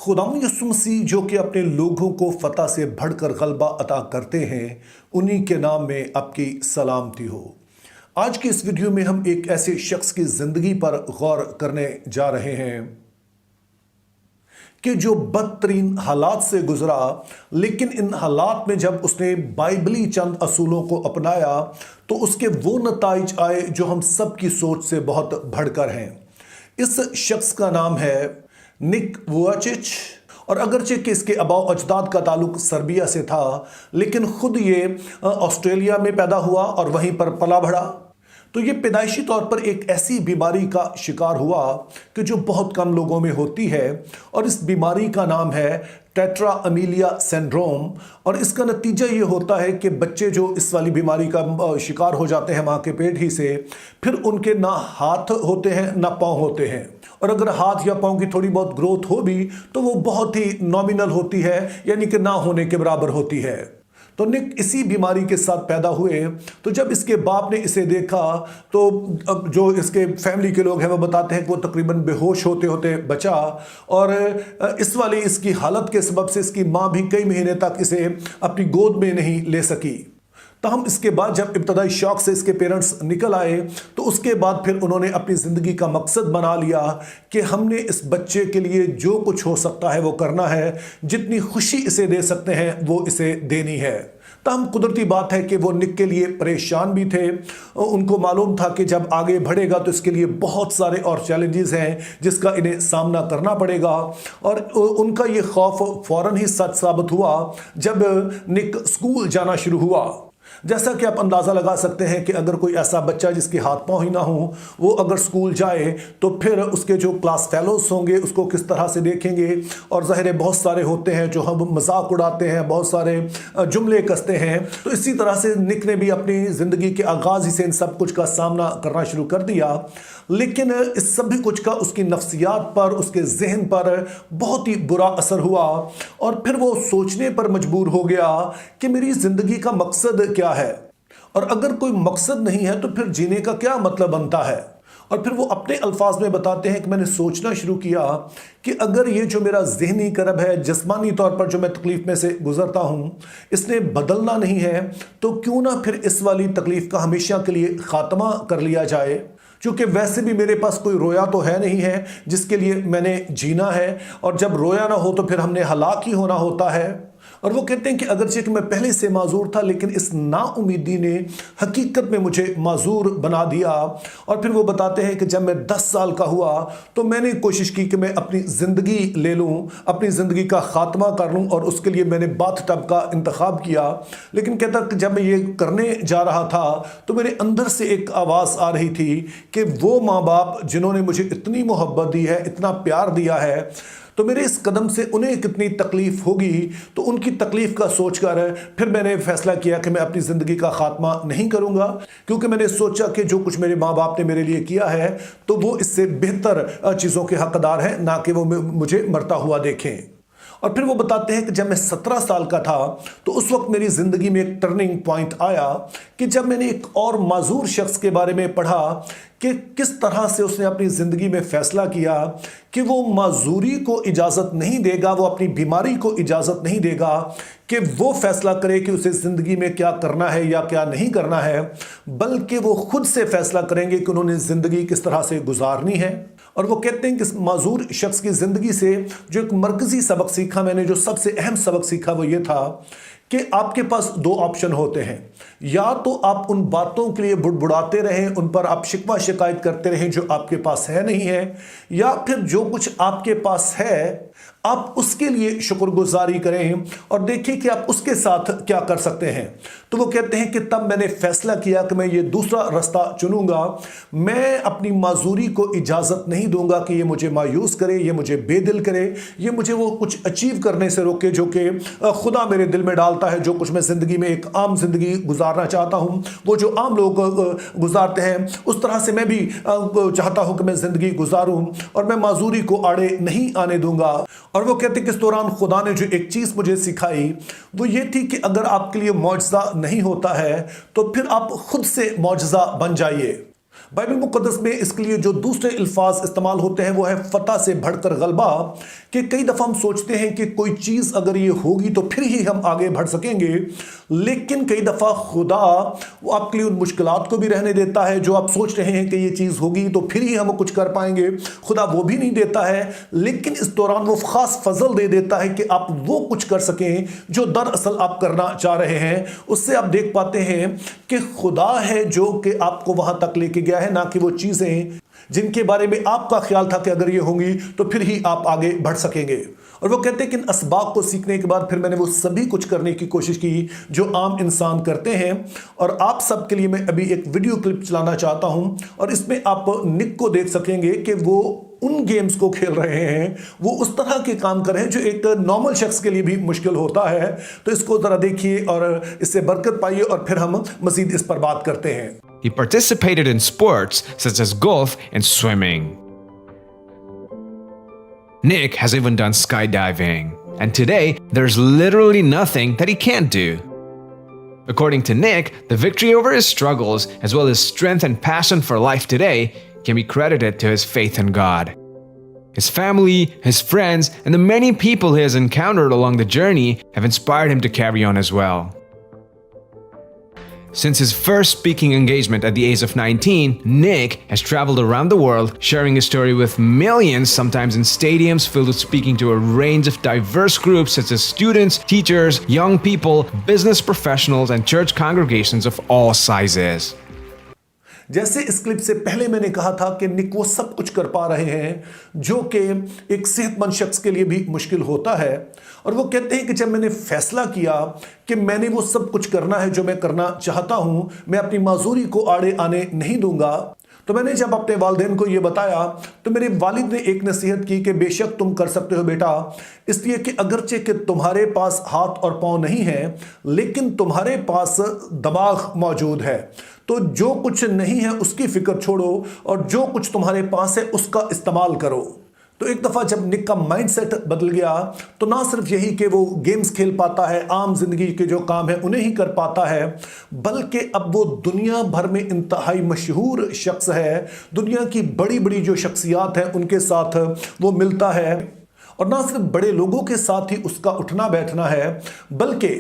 खुदावंद यीशु मसीह जो कि अपने लोगों को फतह से बढ़कर गलबा अता करते हैं, उन्हीं के नाम में आपकी सलामती हो। आज की इस वीडियो में हम एक ऐसे शख्स की ज़िंदगी पर गौर करने जा रहे हैं कि जो बदतरीन हालात से गुजरा, लेकिन इन हालात में जब उसने बाइबली चंद असूलों को अपनाया तो उसके वो नताइज आए जो हम सब की सोच से बहुत बढ़कर हैं। इस शख्स का नाम है निक वुआचिच, और अगरचे कि इसके अबाव अजदाद का ताल्लुक सर्बिया से था, लेकिन खुद ये ऑस्ट्रेलिया में पैदा हुआ और वहीं पर पला बढ़ा। तो ये पैदाइशी तौर पर एक ऐसी बीमारी का शिकार हुआ कि जो बहुत कम लोगों में होती है, और इस बीमारी का नाम है टेट्रा अमीलिया सिंड्रोम। और इसका नतीजा ये होता है कि बच्चे जो इस वाली बीमारी का शिकार हो जाते हैं माँ के पेट ही से, फिर उनके ना हाथ होते हैं ना पाँव होते हैं, और अगर हाथ या पाँव की थोड़ी बहुत ग्रोथ हो भी तो वो बहुत ही नॉमिनल होती है, यानी कि ना होने के बराबर होती है। तो निक इसी बीमारी के साथ पैदा हुए। तो जब इसके बाप ने इसे देखा तो अब जो इसके फैमिली के लोग हैं वो बताते हैं कि वो तकरीबन बेहोश होते होते बचा, और इस वाली इसकी हालत के सबब से इसकी माँ भी कई महीने तक इसे अपनी गोद में नहीं ले सकी। तहम इसके बाद जब इब्तदाई शौक से इसके पेरेंट्स निकल आए तो उसके बाद फिर उन्होंने अपनी ज़िंदगी का मकसद बना लिया कि हमने इस बच्चे के लिए जो कुछ हो सकता है वो करना है, जितनी खुशी इसे दे सकते हैं वो इसे देनी है। तहम कुदरती बात है कि वो निक के लिए परेशान भी थे। उनको मालूम था कि जब आगे बढ़ेगा तो इसके लिए बहुत सारे और चैलेंजेस हैं जिसका इन्हें सामना करना पड़ेगा, और उनका ये खौफ फ़ौरन ही सच साबित हुआ जब निक स्कूल जाना शुरू हुआ। जैसा कि आप अंदाज़ा लगा सकते हैं कि अगर कोई ऐसा बच्चा जिसके हाथ पाँव ही ना हो, वो अगर स्कूल जाए तो फिर उसके जो क्लास फेलोज होंगे उसको किस तरह से देखेंगे। और ज़ाहिर बहुत सारे होते हैं जो हम मजाक उड़ाते हैं, बहुत सारे जुमले कसते हैं। तो इसी तरह से निक ने भी अपनी ज़िंदगी के आगाज़ ही से इन सब कुछ का सामना करना शुरू कर दिया, लेकिन इस सभी कुछ का उसकी नफ्सियात पर, उसके जहन पर बहुत ही बुरा असर हुआ। और फिर वो सोचने पर मजबूर हो गया कि मेरी ज़िंदगी का मकसद क्या है, और अगर कोई मकसद नहीं है तो फिर जीने का क्या मतलब बनता है। और फिर वो अपने अल्फाज में बताते हैं कि मैंने सोचना शुरू किया कि अगर ये जो मेरा ज़हनी करब है, जिस्मानी तौर पर जो मैं तकलीफ़ में से गुज़रता हूँ, इसने बदलना नहीं है तो क्यों ना फिर इस वाली तकलीफ़ का हमेशा के लिए ख़ात्मा कर लिया जाए, क्योंकि वैसे भी मेरे पास कोई रोया तो है नहीं है जिसके लिए मैंने जीना है, और जब रोया ना हो तो फिर हमने हलाक ही होना होता है। और वो कहते हैं कि अगरचे कि मैं पहले से माजूर था, लेकिन इस नाउमीदी ने हकीकत में मुझे माजूर बना दिया। और फिर वो बताते हैं कि जब मैं 10 साल का हुआ तो मैंने कोशिश की कि मैं अपनी ज़िंदगी ले लूँ, अपनी ज़िंदगी का ख़ात्मा कर लूँ, और उसके लिए मैंने बाथ टब का इंतखाब किया। लेकिन कहता कि जब मैं ये करने जा रहा था तो मेरे अंदर से एक आवाज़ आ रही थी कि वो माँ बाप जिन्होंने मुझे इतनी मोहब्बत दी है, इतना प्यार दिया है, तो मेरे इस कदम से उन्हें कितनी तकलीफ़ होगी। तो उनकी तकलीफ़ का सोचकर फिर मैंने फ़ैसला किया कि मैं अपनी ज़िंदगी का ख़ात्मा नहीं करूँगा, क्योंकि मैंने सोचा कि जो कुछ मेरे माँ बाप ने मेरे लिए किया है तो वो इससे बेहतर चीज़ों के हक़दार हैं, ना कि वो मुझे मरता हुआ देखें। और फिर वो बताते हैं कि जब मैं 17 साल का था तो उस वक्त मेरी ज़िंदगी में एक टर्निंग पॉइंट आया कि जब मैंने एक और माजूर शख्स के बारे में पढ़ा कि किस तरह से उसने अपनी ज़िंदगी में फ़ैसला किया कि वो माजूरी को इजाज़त नहीं देगा, वो अपनी बीमारी को इजाज़त नहीं देगा कि वो फ़ैसला करे कि उसे ज़िंदगी में क्या करना है या क्या नहीं करना है, बल्कि वो खुद से फ़ैसला करेंगे कि उन्होंने ज़िंदगी किस तरह से गुजारनी है। और वो कहते हैं कि इस माजूर शख्स की ज़िंदगी से जो एक मरकज़ी सबक सीखा मैंने, जो सबसे अहम सबक सीखा वो ये था कि आपके पास 2 ऑप्शन होते हैं। या तो आप उन बातों के लिए बुड़बुड़ाते रहें, उन पर आप शिकवा शिकायत करते रहें जो आपके पास है नहीं है, या फिर जो कुछ आपके पास है आप उसके लिए शुक्रगुजारी करें और देखिए कि आप उसके साथ क्या कर सकते हैं। तो वो कहते हैं कि तब मैंने फैसला किया कि मैं ये दूसरा रास्ता चुनूंगा। मैं अपनी माजूरी को इजाज़त नहीं दूंगा कि ये मुझे मायूस करे, ये मुझे बेदिल करे, ये मुझे वो कुछ अचीव करने से रोके जो कि खुदा मेरे दिल में डालता है, जो कुछ मैं ज़िंदगी में एक आम ज़िंदगी गुजारना चाहता हूँ, वो जो आम लोग गुजारते हैं उस तरह से मैं भी चाहता हूँ कि मैं ज़िंदगी गुजारूँ, और मैं माजूरी को आड़े नहीं आने दूंगा। और वो कहते कि इस दौरान खुदा ने जो एक चीज़ मुझे सिखाई वो ये थी कि अगर आपके लिए मौजज़ा नहीं होता है तो फिर आप खुद से मौजज़ा बन जाइए। बाइबल मुकद्दस में इसके लिए जो दूसरे अल्फाज इस्तेमाल होते हैं वो है फतह से बढ़कर गलबा। कि कई दफ़ा हम सोचते हैं कि कोई चीज़ अगर ये होगी तो फिर ही हम आगे बढ़ सकेंगे, लेकिन कई दफ़ा खुदा वो आपके लिए उन मुश्किलात को भी रहने देता है। जो आप सोच रहे हैं कि ये चीज़ होगी तो फिर ही हम कुछ कर पाएंगे, खुदा वो भी नहीं देता है, लेकिन इस दौरान वो ख़ास फजल दे देता है कि आप वो कुछ कर सकें जो दरअसल आप करना चाह रहे हैं। उससे आप देख पाते हैं कि खुदा है जो कि आपको वहाँ तक लेके गया है, ना कि वो चीज़ें जिनके बारे में आपका ख्याल था कि अगर ये होंगी तो फिर ही आप आगे बढ़ सकेंगे। और वो कहते हैं कि इन असबाब को सीखने के बाद फिर मैंने वो सभी कुछ करने की कोशिश की जो आम इंसान करते हैं। और आप सब के लिए मैं अभी एक वीडियो क्लिप चलाना चाहता हूं और इसमें आप निक को देख सकेंगे कि वो उन गेम्स को खेल रहे हैं, वो उस तरह के काम कर रहे हैं जो एक नॉर्मल शख्स के लिए भी मुश्किल होता है। तो इसको जरा देखिए और इससे बरकत पाइए और फिर हम मजीद इस पर बात करते हैं। He participated in sports such as golf and swimming. Nick has even done skydiving, and today there's literally nothing that he can't do. According to Nick, the victory over his struggles, as well as strength and passion for life today, can be credited to his faith in God. His family, his friends, and the many people he has encountered along the journey have inspired him to carry on as well. Since his first speaking engagement at the age of 19, Nick has traveled around the world, sharing his story with millions, sometimes in stadiums filled with speaking to a range of diverse groups such as students, teachers, young people, business professionals, and church congregations of all sizes. जैसे इस clip से पहले मैंने कहा था कि निक वो सब कुछ कर पा रहे हैं जो कि एक सेहतमंद शख्स के लिए भी मुश्किल होता है। और वो कहते हैं कि जब मैंने फैसला किया कि मैंने वो सब कुछ करना है जो मैं करना चाहता हूं, मैं अपनी माजूरी को आड़े आने नहीं दूंगा, तो मैंने जब अपने वालिदैन को ये बताया तो मेरे वालिद ने एक नसीहत की कि बेशक तुम कर सकते हो बेटा, इसलिए कि अगरचे कि तुम्हारे पास हाथ और पाँव नहीं है लेकिन तुम्हारे पास दिमाग मौजूद है। तो जो कुछ नहीं है उसकी फिक्र छोड़ो और जो कुछ तुम्हारे पास है उसका इस्तेमाल करो। तो एक दफ़ा जब निक का माइंडसेट बदल गया तो ना सिर्फ यही कि वो गेम्स खेल पाता है, आम जिंदगी के जो काम है उन्हें ही कर पाता है, बल्कि अब वो दुनिया भर में इंतहाई मशहूर शख्स है। दुनिया की बड़ी बड़ी जो शख्सियात हैं उनके साथ वो मिलता है और ना सिर्फ बड़े लोगों के साथ ही उसका उठना बैठना है, बल्कि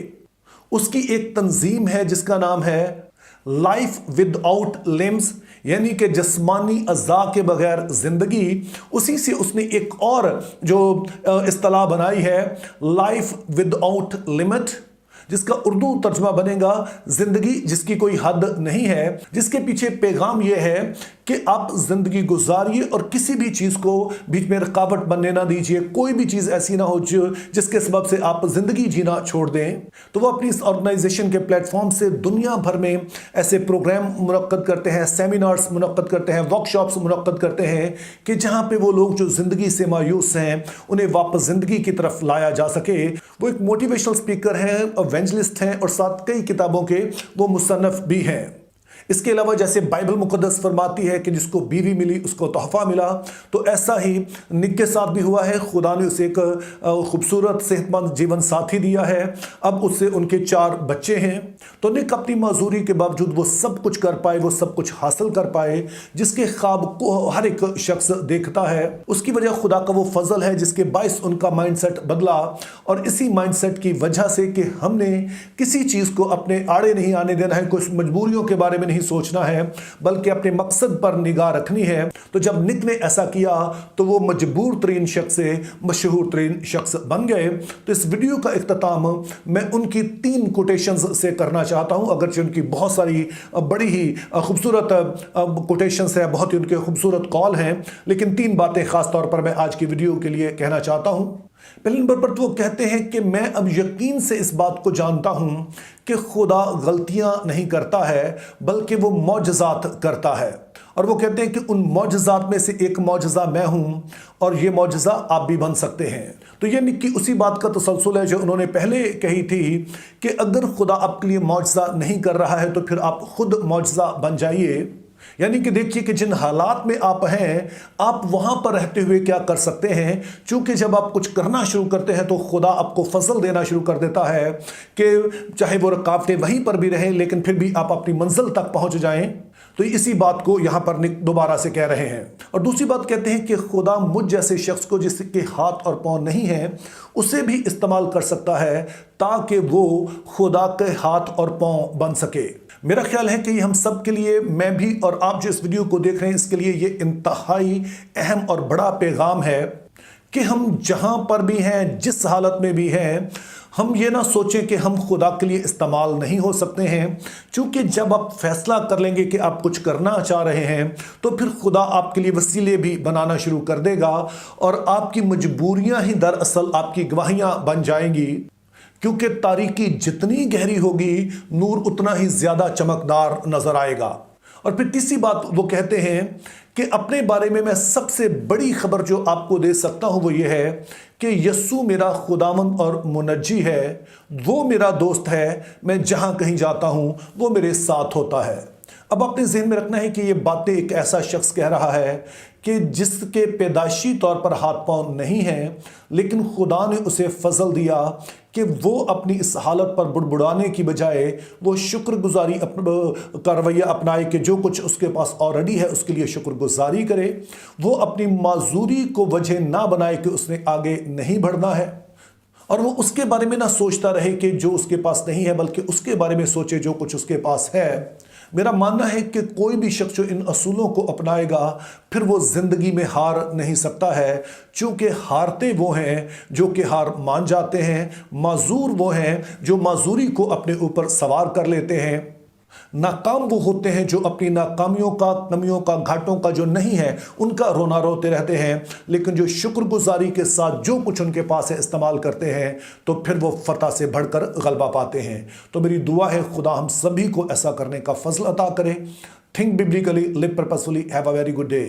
उसकी एक तंजीम है जिसका नाम है लाइफ विदाउट लिम्स, यानी कि जिस्मानी अज़ा के बगैर ज़िंदगी। उसी से उसने एक और जो इस्तिलाह बनाई है लाइफ विदाउट लिमिट, जिसका उर्दू तर्जुमा बनेगा जिंदगी जिसकी कोई हद नहीं है, जिसके पीछे पैगाम यह है कि आप जिंदगी गुजारिए और किसी भी चीज़ को बीच में रुकावट बनने ना दीजिए। कोई भी चीज़ ऐसी ना हो जिसके सबब से आप जिंदगी जीना छोड़ दें। तो वो अपनी इस ऑर्गेनाइजेशन के प्लेटफॉर्म से दुनिया भर में ऐसे प्रोग्राम मुनक्कद करते हैं, सेमिनार्स मुनक्कद करते हैं, वर्कशॉप्स मुनक्कद करते हैं कि जहाँ पे वो लोग जो ज़िंदगी से मायूस हैं उन्हें वापस ज़िंदगी की तरफ लाया जा सके। वो एक मोटिवेशनल स्पीकर हैं, इवेंजलिस्ट हैं और साथ कई किताबों के वो मुसन्नफ भी हैं। इसके अलावा जैसे बाइबल मुकद्दस फरमाती है कि जिसको बीवी मिली उसको तोहफा मिला, तो ऐसा ही निक के साथ भी हुआ है। खुदा ने उसे एक खूबसूरत सेहतमंद जीवन साथी दिया है। अब उससे उनके 4 बच्चे हैं। तो निक अपनी माजूरी के बावजूद वो सब कुछ कर पाए, वो सब कुछ हासिल कर पाए जिसके ख्वाब को हर एक शख्स देखता है। उसकी वजह खुदा का वो फजल है जिसके बायस उनका माइंडसेट बदला। और इसी माइंडसेट की वजह से कि हमने किसी चीज़ को अपने आड़े नहीं आने देना है, कुछ मजबूरियों के बारे में नहीं सोचना है, बल्कि अपने मकसद पर निगाह रखनी है। तो जब निक ने ऐसा किया तो वो मजबूर तरीन शख्स से मशहूर तरीन शख्स बन गए। तो इस वीडियो का इख्तिताम मैं उनकी 3 कोटेशंस से करना चाहता हूं, अगरचे उनकी बहुत सारी बड़ी ही खूबसूरत कोटेशंस है, बहुत ही उनके खूबसूरत कॉल हैं, लेकिन 3 बातें खास तौर पर मैं आज की वीडियो के लिए कहना चाहता हूं। पहले नंबर पर तो वो कहते हैं कि मैं अब यकीन से इस बात को जानता हूं कि खुदा गलतियां नहीं करता है बल्कि वो मौजज़ात करता है। और वो कहते हैं कि उन मौजज़ात में से एक मौजज़ा मैं हूं और ये मौजज़ा आप भी बन सकते हैं। तो ये निक की उसी बात का तसलसल है जो उन्होंने पहले कही थी कि अगर खुदा आपके लिए मौजज़ा नहीं कर रहा है तो फिर आप खुद मौजज़ा बन जाइए। यानी कि देखिए कि जिन हालात में आप हैं आप वहां पर रहते हुए क्या कर सकते हैं। चूंकि जब आप कुछ करना शुरू करते हैं तो खुदा आपको फजल देना शुरू कर देता है कि चाहे वो रुकावटें वहीं पर भी रहें लेकिन फिर भी आप अपनी मंजिल तक पहुंच जाएं। تو اسی بات کو یہاں پر دوبارہ سے کہہ رہے ہیں. اور دوسری بات کہتے ہیں کہ خدا مجھ جیسے شخص کو جس کے ہاتھ اور پاؤں نہیں ہیں اسے بھی استعمال کر سکتا ہے تاکہ وہ خدا کے ہاتھ اور پاؤں بن سکے. میرا خیال ہے کہ یہ ہم سب کے لیے، میں بھی اور آپ جو اس ویڈیو کو دیکھ رہے ہیں، اس کے لیے یہ انتہائی اہم اور بڑا پیغام ہے کہ ہم جہاں پر بھی ہیں، جس حالت میں بھی ہیں، ہم یہ نہ سوچیں کہ ہم خدا کے لیے استعمال نہیں ہو سکتے ہیں. چونکہ جب آپ فیصلہ کر لیں گے کہ آپ کچھ کرنا چاہ رہے ہیں تو پھر خدا آپ کے لیے وسیلے بھی بنانا شروع کر دے گا اور آپ کی مجبوریاں ہی دراصل آپ کی گواہیاں بن جائیں گی. کیونکہ تاریکی جتنی گہری ہوگی نور اتنا ہی زیادہ چمکدار نظر آئے گا. اور پھر تیسری بات وہ کہتے ہیں کہ اپنے بارے میں سب سے بڑی خبر جو آپ کو دے سکتا ہوں وہ یہ ہے کہ یسوع میرا خداوند اور منجی ہے، وہ میرا دوست ہے، میں جہاں کہیں جاتا ہوں وہ میرے ساتھ ہوتا ہے. اب اپنے ذہن میں رکھنا ہے کہ یہ باتیں ایک ایسا شخص کہہ رہا ہے کہ جس کے پیدائشی طور پر ہاتھ پاؤں نہیں ہیں، لیکن خدا نے اسے فضل دیا کہ وہ اپنی اس حالت پر بڑبڑانے کی بجائے وہ شکر گزاری کا رویہ اپنائے کہ جو کچھ اس کے پاس آلریڈی ہے اس کے لیے شکر گزاری کرے. وہ اپنی معذوری کو وجہ نہ بنائے کہ اس نے آگے نہیں بڑھنا ہے، اور وہ اس کے بارے میں نہ سوچتا رہے کہ جو اس کے پاس نہیں ہے، بلکہ اس کے بارے میں سوچے جو کچھ اس کے پاس ہے. میرا ماننا ہے کہ کوئی بھی شخص جو ان اصولوں کو اپنائے گا پھر وہ زندگی میں ہار نہیں سکتا ہے. چونکہ ہارتے وہ ہیں جو کہ ہار مان جاتے ہیں، معذور وہ ہیں جو معذوری کو اپنے اوپر سوار کر لیتے ہیں، ناکام وہ ہوتے ہیں جو اپنی ناکامیوں کا، کمیوں کا، گھاٹوں کا جو نہیں ہے ان کا رونا روتے رہتے ہیں، لیکن جو شکر گزاری کے ساتھ جو کچھ ان کے پاس ہے استعمال کرتے ہیں تو پھر وہ فتح سے بڑھ کر غلبہ پاتے ہیں. تو میری دعا ہے خدا ہم سبھی کو ایسا کرنے کا فضل عطا کرے. Think biblically, live purposefully. Have a very good day.